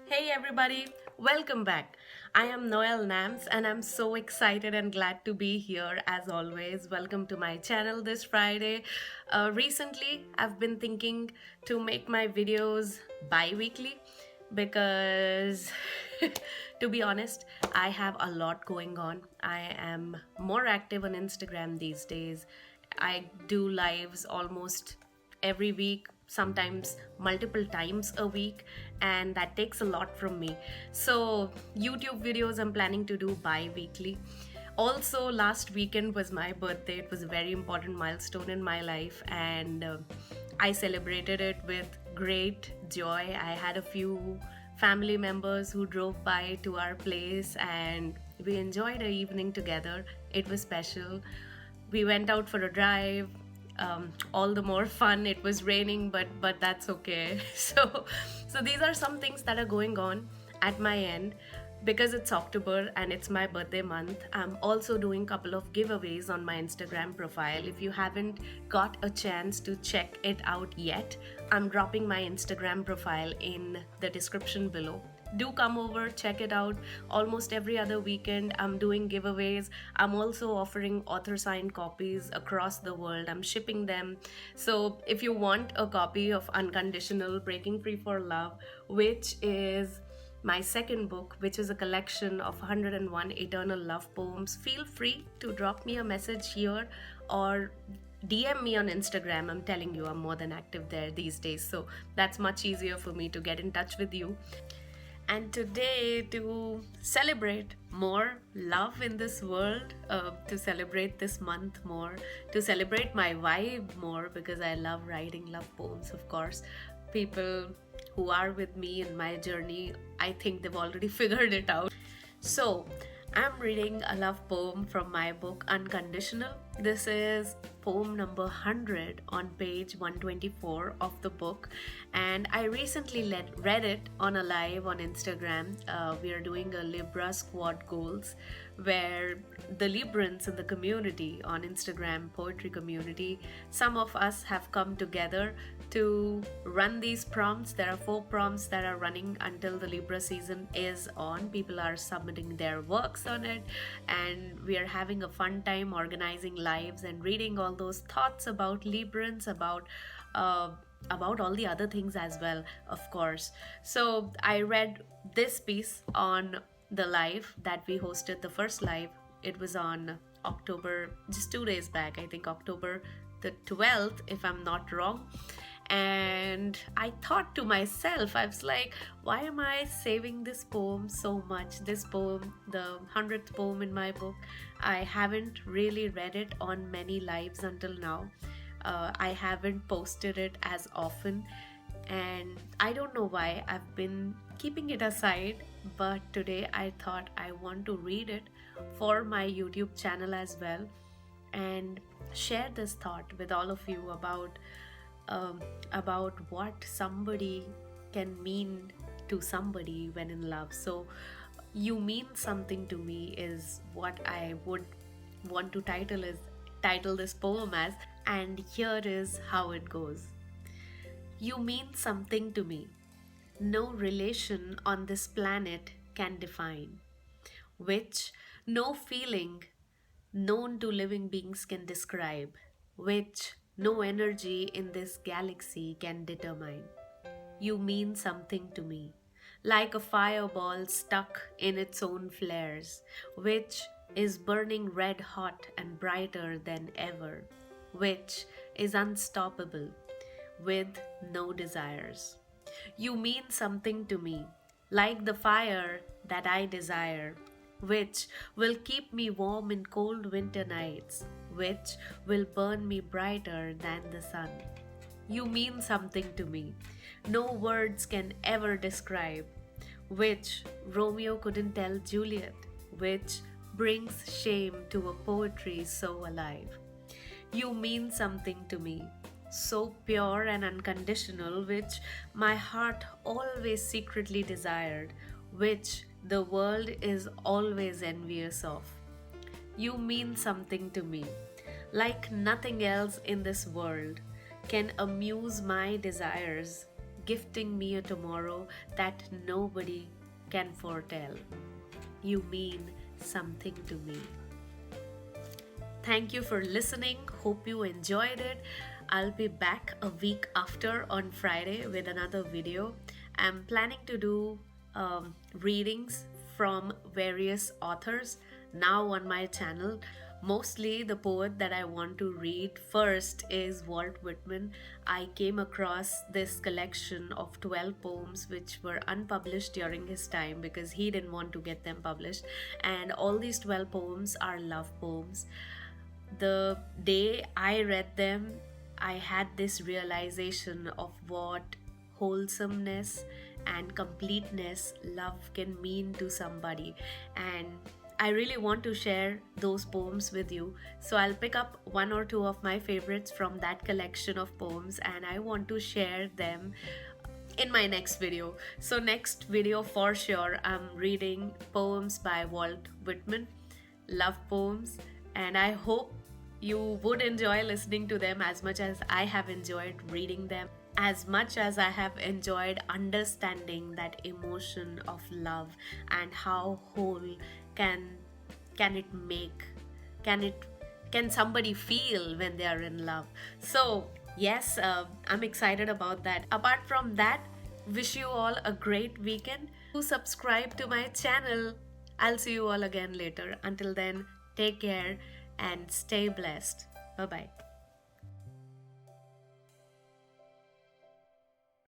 Hey everybody, welcome back. I am Noel Nams and I'm so excited and glad to be here as always. Welcome to my channel this Friday. Recently, I've been thinking to make my videos bi weekly because, to be honest, I have a lot going on. I am more active on Instagram these days. I do lives almost every week, sometimes multiple times a week, and that takes a lot from me. So, YouTube videos I'm planning to do bi weekly. Also, last weekend was my birthday. It was a very important milestone in my life, and I celebrated it with great joy. I had a few family members who drove by to our place, and we enjoyed an evening together. It was special. We went out for a drive. All the more fun. It was raining, but that's okay. So these are some things that are going on at my end. Because it's October and it's my birthday month, I'm also doing a couple of giveaways on my Instagram profile. If you haven't got a chance to check it out yet, I'm dropping my Instagram profile in the description below. Do come over, check it out. Almost every other weekend I'm doing giveaways. I'm also offering author signed copies across the world. I'm shipping them. So if you want a copy of Unconditional Breaking Free for Love, which is my second book, which is a collection of 101 eternal love poems, feel free to drop me a message here or DM me on Instagram. I'm telling you, I'm more than active there these days. So that's much easier for me to get in touch with you. And today, to celebrate more love in this world, to celebrate this month more, to celebrate my vibe more, because I love writing love poems, of course. People who are with me in my journey, I think they've already figured it out. So, I'm reading a love poem from my book Unconditional. This is poem number 100 on page 124 of the book, and I recently read it on a live on Instagram. We are doing a Libra Squad Goals, where the Librans in the community on Instagram, poetry community, some of us have come together to run these prompts. There are 4 prompts that are running until the Libra season is on. People are submitting their works on it, and we are having a fun time organizing lives and reading all those thoughts about Librans, about all the other things as well, of course. So I read this piece on the live that we hosted, the first live. It was on October, just 2 days back, I think October the 12th, if I'm not wrong. And I thought to myself, I was like, why am I saving this poem so much? This poem, the 100th poem in my book, I haven't really read it on many lives until now. I haven't posted it as often, and I don't know why. I've been keeping it aside, but today I thought I want to read it for my YouTube channel as well and share this thought with all of you about what somebody can mean to somebody when in love. So, you mean something to me is what I would want to title this poem as, and here is how it goes. You mean something to me. No relation on this planet can define, which no feeling known to living beings can describe, which no energy in this galaxy can determine. You mean something to me, like a fireball stuck in its own flares, which is burning red hot and brighter than ever, which is unstoppable, with no desires. You mean something to me, like the fire that I desire, which will keep me warm in cold winter nights, which will burn me brighter than the sun. You mean something to me, no words can ever describe, which Romeo couldn't tell Juliet, which brings shame to a poetry so alive. You mean something to me, so pure and unconditional, which my heart always secretly desired, which the world is always envious of. You mean something to me, like nothing else in this world can amuse my desires, gifting me a tomorrow that nobody can foretell. You mean something to me. Thank you for listening. Hope you enjoyed it. I'll be back a week after on Friday with another video. I'm planning to do readings from various authors now on my channel. Mostly the poet that I want to read first is Walt Whitman. I came across this collection of 12 poems which were unpublished during his time because he didn't want to get them published, and all these 12 poems are love poems. The day I read them, I had this realization of what wholesomeness and completeness love can mean to somebody, and I really want to share those poems with you. So I'll pick up one or two of my favorites from that collection of poems and I want to share them in my next video. So next video for sure, I'm reading poems by Walt Whitman, love poems, and I hope you would enjoy listening to them as much as I have enjoyed reading them, as much as I have enjoyed understanding that emotion of love and how whole can it make, can somebody feel when they are in love. So yes, I'm excited about that. Apart from that, wish you all a great weekend. Do subscribe to my channel. I'll see you all again later. Until then, take care and stay blessed. Bye bye.